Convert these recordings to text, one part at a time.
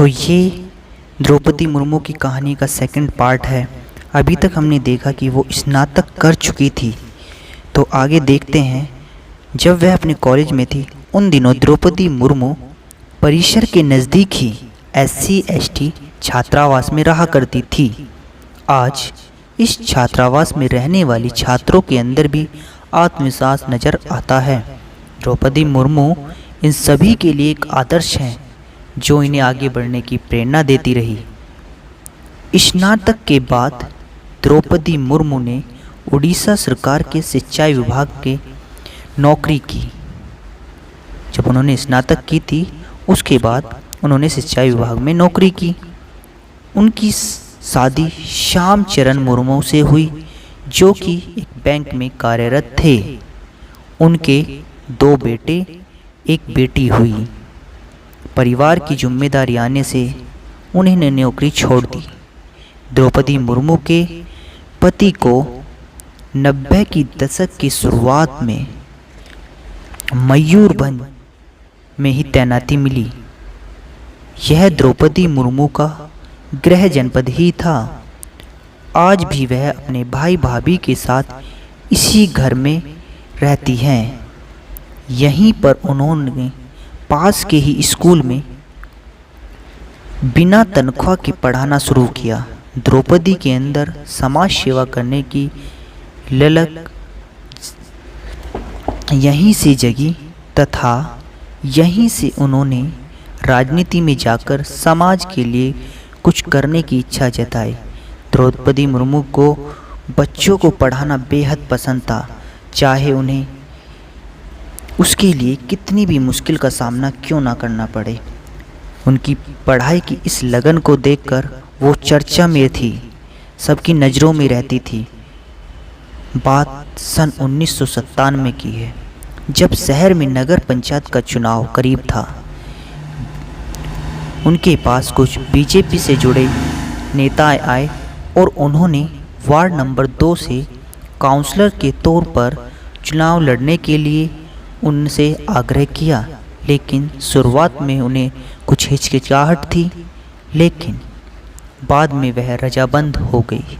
तो ये द्रौपदी मुर्मू की कहानी का सेकंड पार्ट है। अभी तक हमने देखा कि वो स्नातक कर चुकी थी, तो आगे देखते हैं। जब वह अपने कॉलेज में थी उन दिनों द्रौपदी मुर्मू परिसर के नज़दीक ही SC/ST छात्रावास में रहा करती थी। आज इस छात्रावास में रहने वाली छात्रों के अंदर भी आत्मविश्वास नज़र आता है। द्रौपदी मुर्मू इन सभी के लिए एक आदर्श हैं, जो इन्हें आगे बढ़ने की प्रेरणा देती रही। स्नातक के बाद द्रौपदी मुर्मू ने उड़ीसा सरकार के सिंचाई विभाग के नौकरी की। जब उन्होंने स्नातक की थी उसके बाद उन्होंने सिंचाई विभाग में नौकरी की। उनकी शादी श्याम चरण मुर्मू से हुई, जो कि एक बैंक में कार्यरत थे। उनके 2 बेटे एक बेटी हुई। परिवार की जिम्मेदारी आने से उन्हें नौकरी छोड़ दी। द्रौपदी मुर्मू के पति को 90 की दशक की शुरुआत में मयूरभंज में ही तैनाती मिली। यह द्रौपदी मुर्मू का गृह जनपद ही था। आज भी वह अपने भाई भाभी के साथ इसी घर में रहती हैं। यहीं पर उन्होंने पास के ही स्कूल में बिना तनख्वाह के पढ़ाना शुरू किया। द्रौपदी के अंदर समाज सेवा करने की ललक यहीं से जगी तथा यहीं से उन्होंने राजनीति में जाकर समाज के लिए कुछ करने की इच्छा जताई। द्रौपदी मुर्मू को बच्चों को पढ़ाना बेहद पसंद था, चाहे उन्हें उसके लिए कितनी भी मुश्किल का सामना क्यों ना करना पड़े। उनकी पढ़ाई की इस लगन को देखकर वो चर्चा में थी, सबकी नज़रों में रहती थी। बात सन 1997 की है, जब शहर में नगर पंचायत का चुनाव करीब था। उनके पास कुछ बीजेपी से जुड़े नेता आए और उन्होंने वार्ड नंबर 2 से काउंसलर के तौर पर चुनाव लड़ने के लिए उनसे आग्रह किया, लेकिन शुरुआत में उन्हें कुछ हिचकिचाहट थी, लेकिन बाद में वह रजामंद हो गई।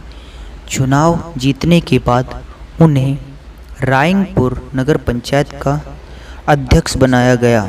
चुनाव जीतने के बाद उन्हें रायंगपुर नगर पंचायत का अध्यक्ष बनाया गया।